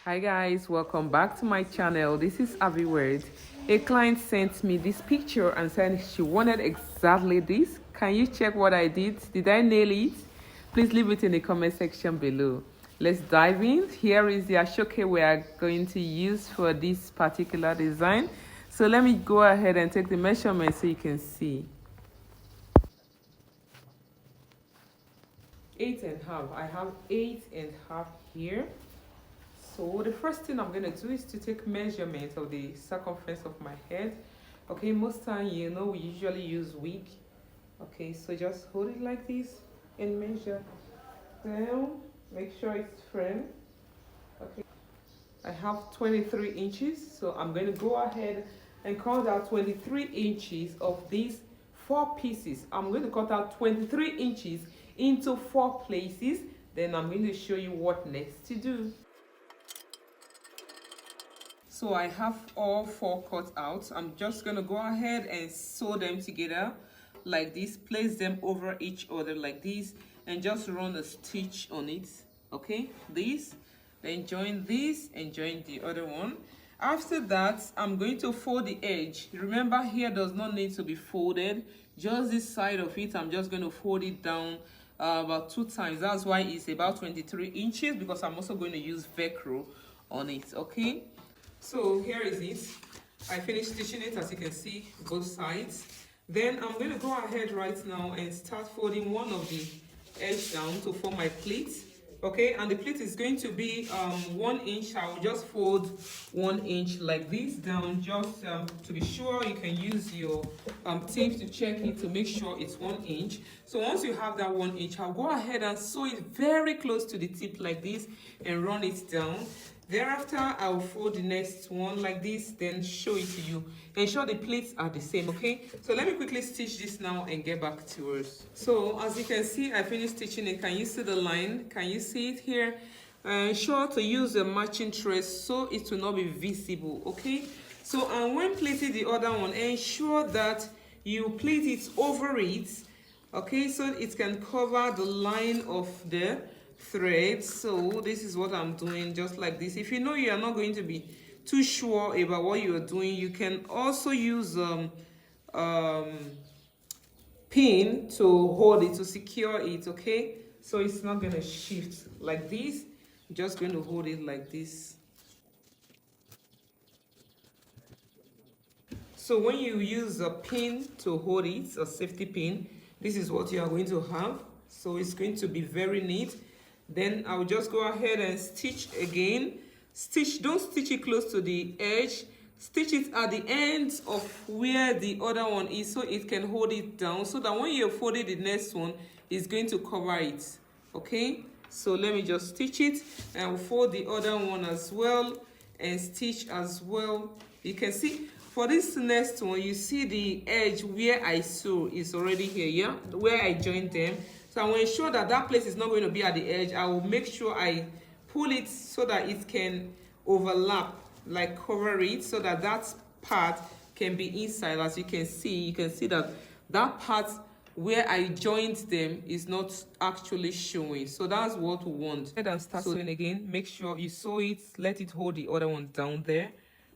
Hi guys, welcome back to my channel. This is Aviword. A client sent me this picture and said she wanted exactly this. Can you check what I did? Did I nail it? Please leave it in the comment section below. Let's dive in. Here is the ashoke we are going to use for this particular design. So let me go ahead and take the measurement so you can see. 8.5. I have 8.5 here. So the first thing I'm going to do is to take measurement of the circumference of my head. Okay, most time we usually use wig. Okay, so just hold it like this and measure down. Make sure it's firm. Okay, I have 23 inches, so I'm going to go ahead and cut out 23 inches of these 4 pieces. I'm going to cut out 23 inches into 4 places. Then I'm going to show you what next to do. So I have all 4 cut out. I'm just going to go ahead and sew them together like this. Place them over each other like this and just run a stitch on it. Okay, this, then join this and join the other one. After that, I'm going to fold the edge. Remember, here does not need to be folded. Just this side of it, I'm just going to fold it down about 2 times. That's why it's about 23 inches, because I'm also going to use Velcro on it. Okay, so here is it. I finished stitching it, as you can see, both sides. Then I'm going to go ahead right now and start folding one of the edge down to form my pleat. Okay, and the pleat is going to be 1 inch. I will just fold 1 inch like this down, just to be sure. You can use your tape to check it to make sure it's 1 inch. So once you have that 1 inch, I'll go ahead and sew it very close to the tip like this and run it down. Thereafter, I will fold the next one like this, then show it to you. Ensure the pleats are the same, okay? So let me quickly stitch this now and get back to us. So as you can see, I finished stitching it. Can you see the line? Can you see it here? Ensure to use a matching thread so it will not be visible, okay? So and when plaiting the other one, ensure that you plait it over it, okay, so it can cover the line of the thread. So this is what I'm doing, just like this. If you know you are not going to be too sure about what you are doing, you can also use pin to hold it, to secure it, okay? So it's not going to shift like this. I'm just going to hold it like this. So when you use a pin to hold it, a safety pin, this is what you are going to have. So it's going to be very neat. Then I'll just go ahead and stitch again. Stitch, don't stitch it close to the edge. Stitch it at the end of where the other one is, so it can hold it down, so that when you're folding the next one, it's going to cover it. Okay, so let me just stitch it and I'll fold the other one as well and stitch as well. You can see for this next one, you see the edge where I sew is already here, yeah, where I joined them. So I will ensure that that place is not going to be at the edge. I will make sure I pull it so that it can overlap, like cover it, so that that part can be inside. As you can see that that part where I joined them is not actually showing. So that's what we want. Go ahead and start sewing again. Make sure you sew it, let it hold the other one down there.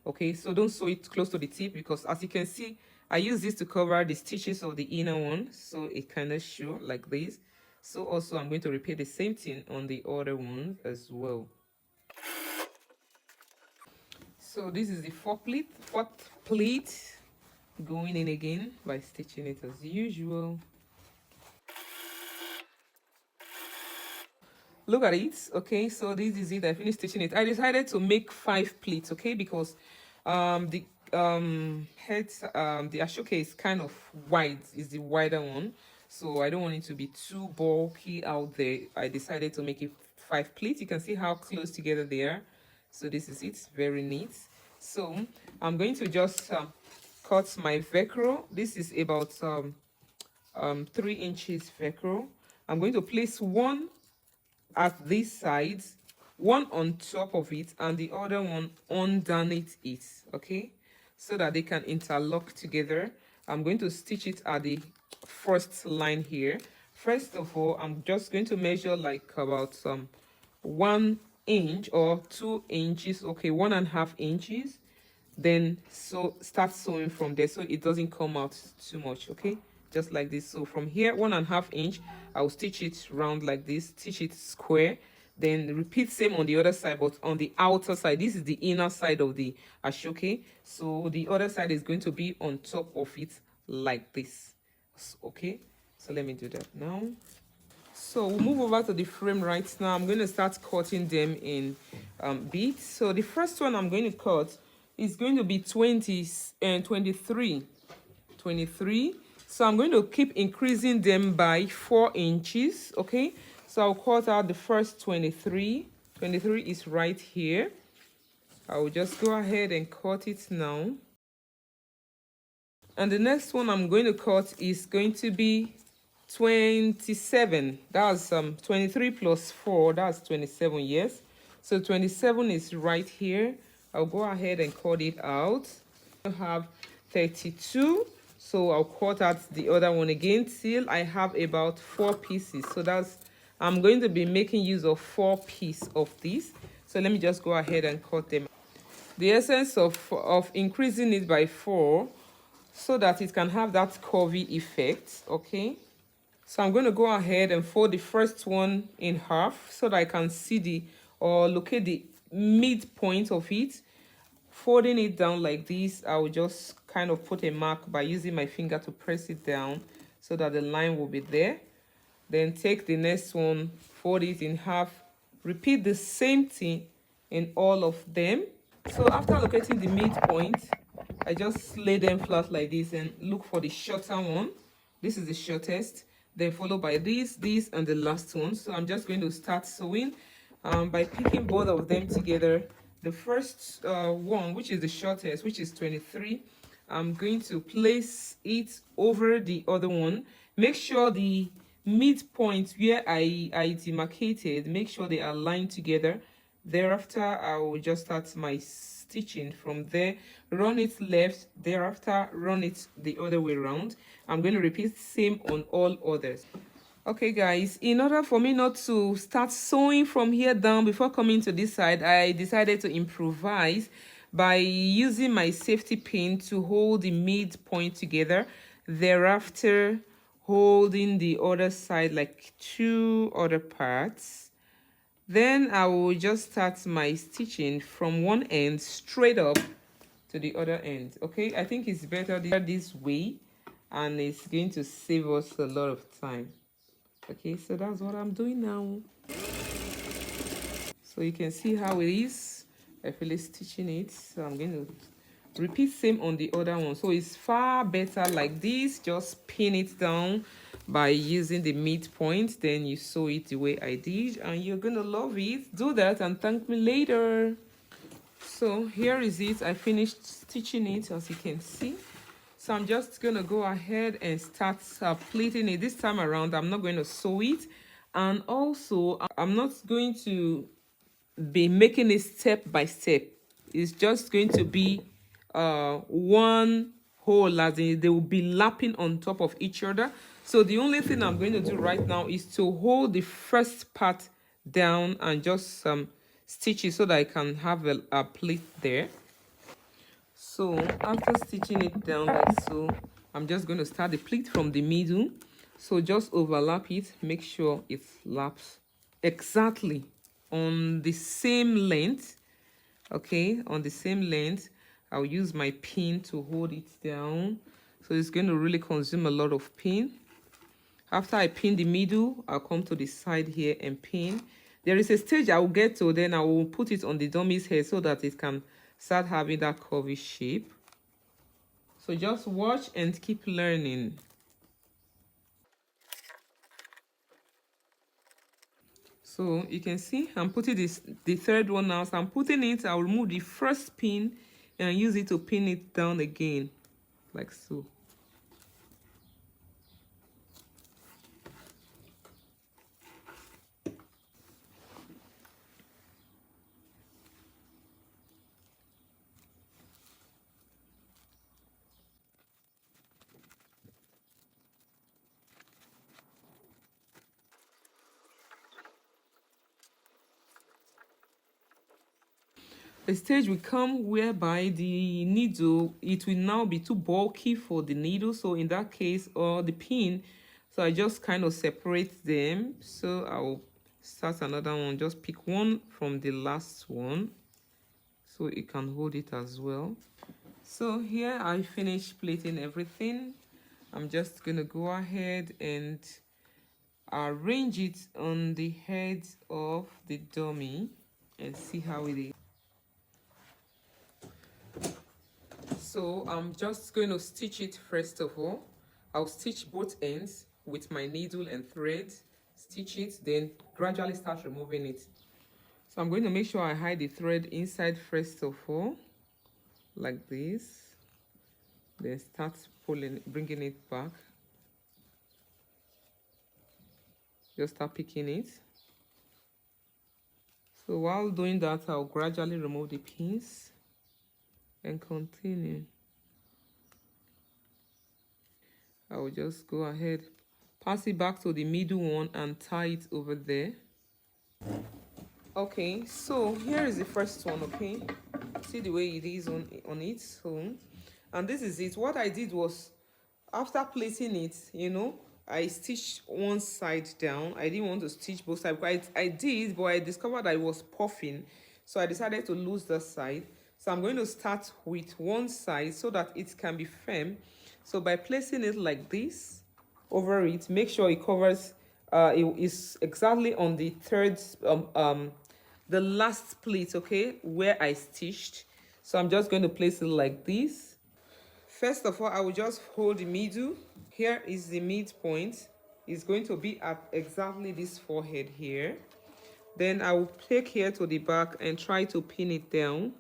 Okay, so don't sew it close to the tip, because as you can see, I use this to cover the stitches of the inner one, so it kind of show like this. So also I'm going to repeat the same thing on the other one as well. So this is the fourth pleat going in again by stitching it as usual. Look at it. Okay, so this is it. I finished stitching it. I decided to make 5 pleats, okay, because the head, the ashoke is kind of wide, is the wider one, so I don't want it to be too bulky out there. I decided to make it 5 pleats. You can see how close together they are. So this is it, very neat. So I'm going to just cut my Velcro. This is about 3 inches Velcro. I'm going to place one at this side, one on top of it and the other one underneath it, okay, so that they can interlock together. I'm going to stitch it at the first line here. First of all, I'm just going to measure like about 1 inch or 2 inches, okay, 1.5 inches, then so start sewing from there so it doesn't come out too much, okay, just like this. So from here, 1.5 inch, I'll stitch it round like this, stitch it square, then repeat same on the other side, but on the outer side. This is the inner side of the ashoke, so the other side is going to be on top of it like this. Okay, so let me do that now. So we'll move over to the frame right now. I'm going to start cutting them in bits. So the first one I'm going to cut is going to be 20 and 23. So I'm going to keep increasing them by 4 inches. Okay, so I'll cut out the first 23. 23 is right here. I will just go ahead and cut it now. And the next one I'm going to cut is going to be 27. That's 23 plus 4, that's 27, yes. So 27 is right here. I'll go ahead and cut it out. I have 32, so I'll cut out the other one again till I have about 4 pieces. So that's, I'm going to be making use of 4 pieces of this. So let me just go ahead and cut them. The essence of increasing it by 4 so that it can have that curvy effect, okay. So I'm going to go ahead and fold the first one in half so that I can see the, or locate the midpoint of it. Folding it down like this, I will just kind of put a mark by using my finger to press it down so that the line will be there. Then take the next one, fold it in half, repeat the same thing in all of them. So after locating the midpoint, I just lay them flat like this and look for the shorter one. This is the shortest, then followed by this, and the last one. So I'm just going to start sewing by picking both of them together. The first one, which is the shortest, which is 23, I'm going to place it over the other one. Make sure the midpoint where I demarcated, make sure they are aligned together. Thereafter, I will just start my stitching from there, run it left, thereafter run it the other way around. I'm going to repeat same on all others. Okay guys, in order for me not to start sewing from here down before coming to this side, I decided to improvise by using my safety pin to hold the midpoint together, thereafter holding the other side like 2 other parts. Then I will just start my stitching from one end straight up to the other end. Okay, I think it's better this way, and it's going to save us a lot of time. Okay, so that's what I'm doing now. So you can see how it is. I feel stitching it, so I'm going to repeat same on the other one. So it's far better like this. Just pin it down by using the midpoint, then you sew it the way I did, and you're gonna love it. Do that and thank me later. So here is it. I finished stitching it, as you can see. So I'm just gonna go ahead and start pleating it. This time around, I'm not going to sew it, and also I'm not going to be making it step by step. It's just going to be one hole, as in they will be lapping on top of each other. So the only thing I'm going to do right now is to hold the first part down and just stitch it so that I can have a pleat there. So after stitching it down like so, I'm just going to start the pleat from the middle. So just overlap it, make sure it laps exactly on the same length. Okay, on the same length. I'll use my pin to hold it down, so it's going to really consume a lot of pin. After I pin the middle, I'll come to the side here and pin. There is a stage I will get to, then I will put it on the dummy's head so that it can start having that curvy shape. So just watch and keep learning. So you can see I'm putting the third one now. So I'm putting it, I'll remove the first pin and use it to pin it down again, like so. a stage will come whereby the needle, it will now be too bulky for the needle, so in that case, or the pin, so I just kind of separate them. So I'll start another one, just pick one from the last one so it can hold it as well. So here I finished plating everything. I'm just gonna go ahead and arrange it on the head of the dummy and see how it is. So I'm just going to stitch it first of all. I'll stitch both ends with my needle and thread, stitch it, then gradually start removing it. So I'm going to make sure I hide the thread inside first of all, like this. Then start pulling, bringing it back. Just start picking it. So while doing that, I'll gradually remove the pins and continue. I will just go ahead, pass it back to the middle one and tie it over there. Okay, so here is the first one. Okay, see the way it is on it. So, and this is it. What I did was, after placing it, you know, I stitched one side down. I didn't want to stitch both sides. I did, but I discovered that it was puffing, so I decided to lose that side. So I'm going to start with one side so that it can be firm. So by placing it like this over it, make sure it covers, it is exactly on the third, the last pleat, okay, where I stitched. So I'm just going to place it like this. First of all, I will just hold the middle. Here is the midpoint. It's going to be at exactly this forehead here. Then I will take here to the back and try to pin it down.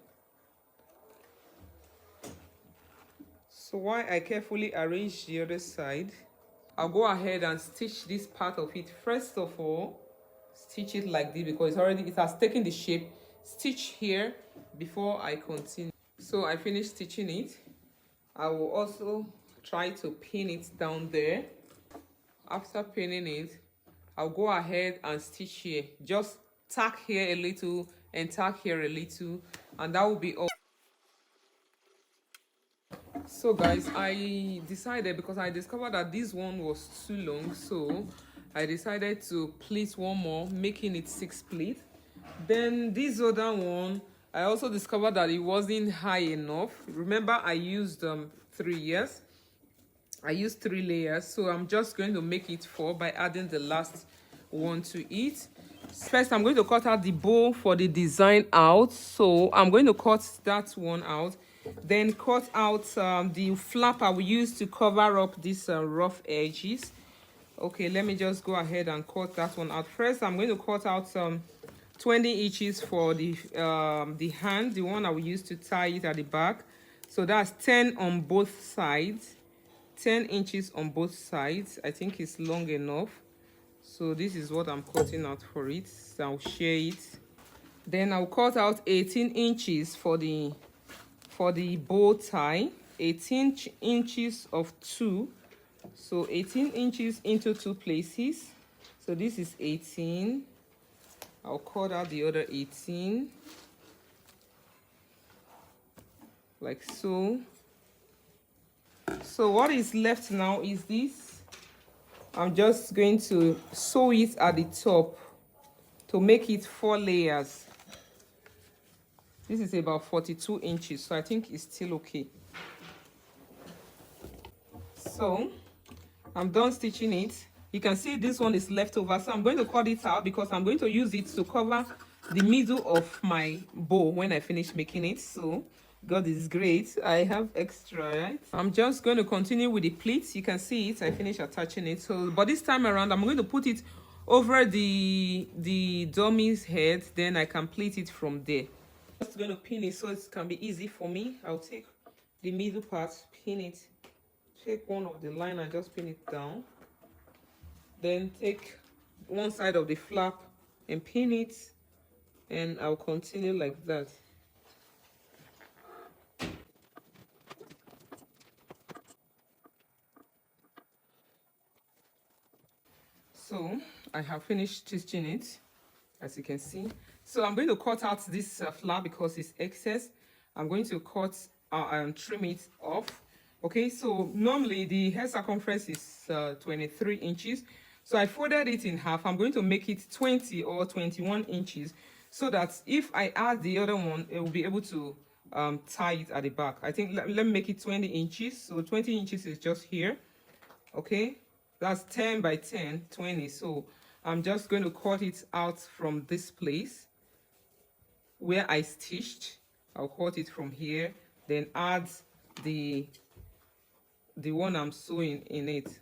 So while I carefully arrange the other side, I'll go ahead and stitch this part of it. First of all, stitch it like this because it has taken the shape. Stitch here before I continue. So I finished stitching it. I will also try to pin it down there. After pinning it, I'll go ahead and stitch here. Just tack here a little and tack here a little, and that will be all. So guys, I decided, because I discovered that this one was too long, so I decided to pleat one more, making it 6 pleats. Then this other one, I also discovered that it wasn't high enough. Remember, I used 3 years. I used 3 layers, so I'm just going to make it 4 by adding the last one to it. First, I'm going to cut out the bow for the design out, so I'm going to cut that one out. Then cut out the flap I will use to cover up these rough edges. Okay, let me just go ahead and cut that one out. First, I'm going to cut out 20 inches for the hand, the one I will use to tie it at the back. So that's 10 on both sides. 10 inches on both sides. I think it's long enough. So this is what I'm cutting out for it. So I'll share it. Then I'll cut out 18 inches for the bow tie. 18 inches of 2. So 18 inches into 2 places. So this is 18. I'll cut out the other 18. Like so. So what is left now is this. I'm just going to sew it at the top to make it 4 layers. This is about 42 inches, so I think it's still okay. So I'm done stitching it. You can see this one is left over, so I'm going to cut it out because I'm going to use it to cover the middle of my bow when I finish making it. So God is great, I have extra, right? I'm just going to continue with the pleats. You can see it, I finished attaching it. So but this time around, I'm going to put it over the dummy's head, then I can pleat it from there. Just going to pin it so it can be easy for me. I'll take the middle part, pin it, take one of the line and just pin it down. Then take one side of the flap and pin it, and I'll continue like that. So I have finished stitching it, as you can see. So I'm going to cut out this flap because it's excess. I'm going to cut and trim it off. Okay, so normally the hair circumference is 23 inches. So I folded it in half. I'm going to make it 20 or 21 inches so that if I add the other one, it will be able to tie it at the back. I think let me make it 20 inches. So 20 inches is just here. Okay, that's 10 by 10, 20. So I'm just going to cut it out from this place where I stitched. I'll cut it from here, then add the one I'm sewing in it.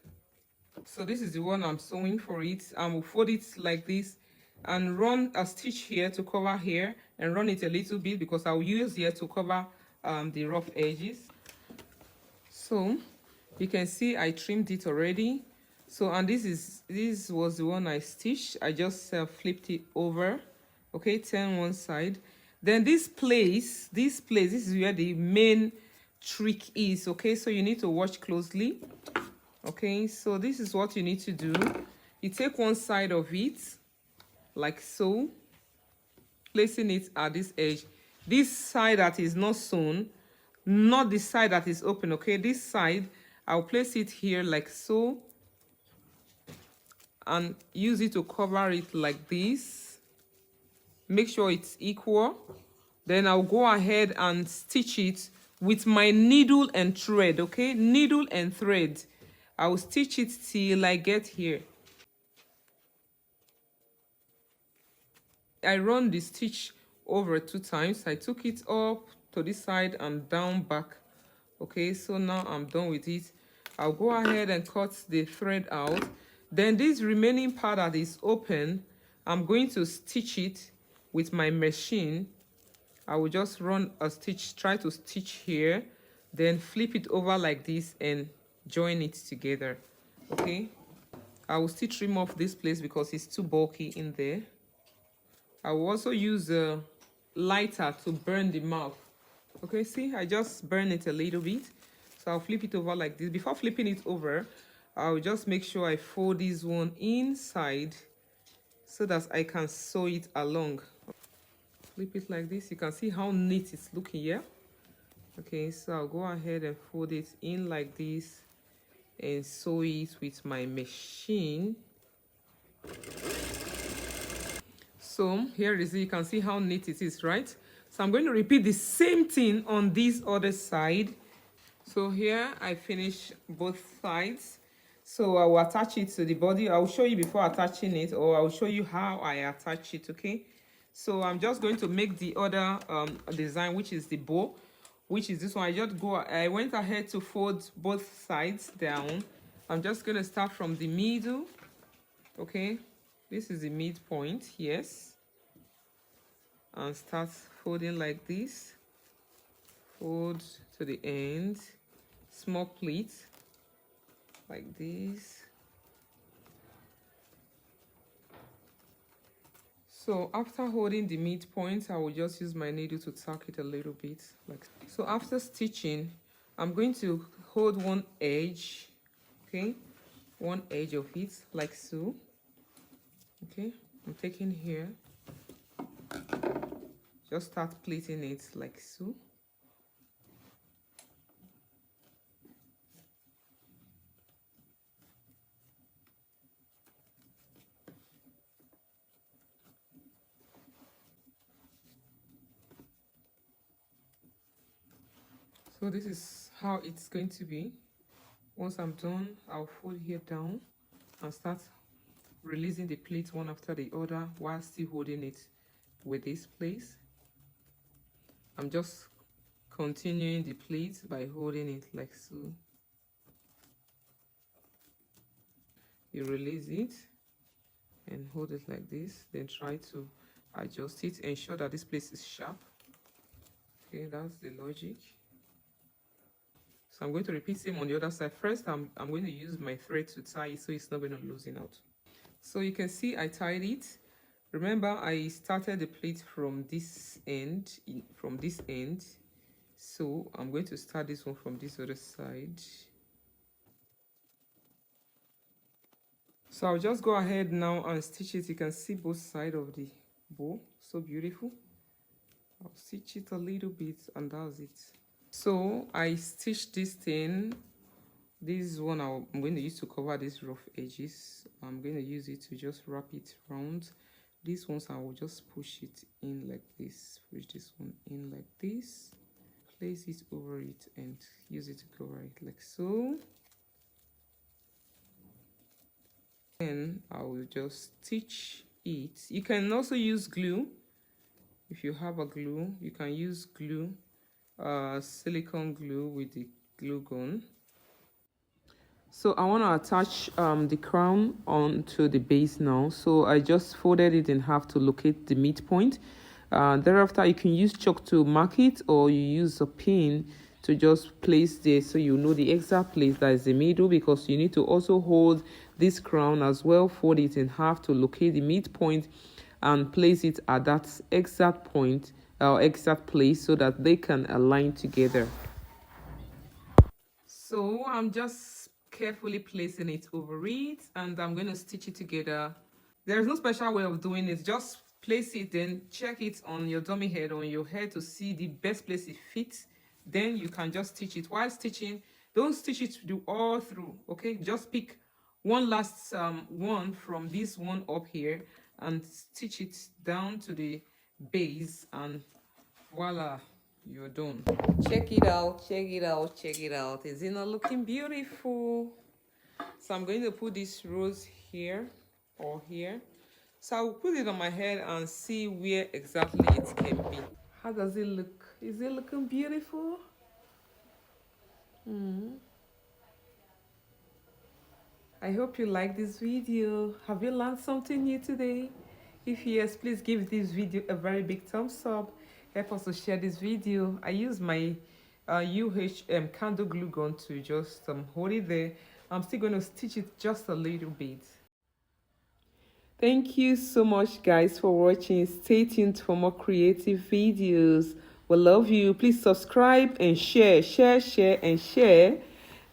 So this is the one I'm sewing for it. I will fold it like this and run a stitch here to cover here and run it a little bit because I'll use here to cover the rough edges. So you can see I trimmed it already. So, and this was the one I stitched. I just flipped it over. Okay, turn one side. Then this is where the main trick is. Okay, so you need to watch closely. Okay, so this is what you need to do. You take one side of it like so, placing it at this edge. This side that is not sewn, not the side that is open. Okay, this side I'll place it here like so and use it to cover it like this. Make sure it's equal. Then I'll go ahead and stitch it with my needle and thread. Okay, needle and thread. I'll stitch it till I get here. I run the stitch over 2 times. I took it up to this side and down back. Okay, so now I'm done with it. I'll go ahead and cut the thread out. Then this remaining part that is open, I'm going to stitch it with my machine. I will just run a stitch, try to stitch here, then flip it over like this and join it together. Okay, I will still trim off this place because it's too bulky in there. I will also use a lighter to burn the mouth. Okay, see, I just burn it a little bit. So I'll flip it over like this. Before flipping it over, I'll just make sure I fold this one inside so that I can sew it along. Flip it like this. You can see how neat it's looking here. Okay, so I'll go ahead and fold it in like this and sew it with my machine. So here it is. You can see how neat it is, right? So I'm going to repeat the same thing on this other side. So here I finish both sides. So I will attach it to the body. I will show you before attaching it, or I will show you how I attach it. Okay, so I'm just going to make the other design, which is the bow, which is this one. I went ahead to fold both sides down. I'm just going to start from the middle. Okay, this is the midpoint, yes, and start folding like this. Fold to the end, small pleat like this. So after holding the midpoint, I will just use my needle to tack it a little bit. Like so. After stitching, I'm going to hold one edge, okay, one edge of it like so. Okay, I'm taking here, just start pleating it like so. So this is how it's going to be. Once I'm done, I'll fold here down and start releasing the pleats one after the other while still holding it with this place. I'm just continuing the pleats by holding it like so. You release it and hold it like this, then try to adjust it, ensure that this place is sharp. Okay, that's the logic. So I'm going to repeat same on the other side. First, I'm going to use my thread to tie it so it's not going to loosen out. So you can see I tied it. Remember, I started the pleat from this end, So I'm going to start this one from this other side. So I'll just go ahead now and stitch it. You can see both sides of the bow. So beautiful. I'll stitch it a little bit and that's it. So I stitched this thing. This one I'm going to use to cover these rough edges. I'm going to use it to just wrap it round. These ones I will just push it in like this. Push this one in like this. Place it over it and use it to cover it like so. Then I will just stitch it. You can also use glue. If you have a glue, you can use glue, silicone glue with the glue gun. So I want to attach the crown onto the base now. So I just folded it in half to locate the midpoint. Thereafter, you can use chalk to mark it, or you use a pin to just place there so you know the exact place that is the middle, because you need to also hold this crown as well. Fold it in half to locate the midpoint and place it at that exact point or exact place so that they can align together. So I'm just carefully placing it over it and I'm going to stitch it together. There's no special way of doing it. Just place it, then check it on your dummy head, on your head, to see the best place it fits. Then you can just stitch it. While stitching, don't stitch it all through, okay? Just pick one last one from this one up here and stitch it down to the base, and voila, you're done. Check it out, check it out, check it out. Is it not looking beautiful? So I'm going to put this rose here or here. So I'll put it on my head and see where exactly it can be. How does it look? Is it looking beautiful? I hope you like this video. Have you learned something new today? If yes, please give this video a very big thumbs up. Help us to share this video. I use my candle glue gun to just hold it there. I'm still going to stitch it just a little bit. Thank you so much, guys, for watching. Stay tuned for more creative videos. We love you. Please subscribe and share, and share.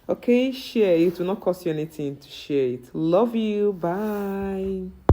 Okay, share. It will not cost you anything to share it. Love you. Bye.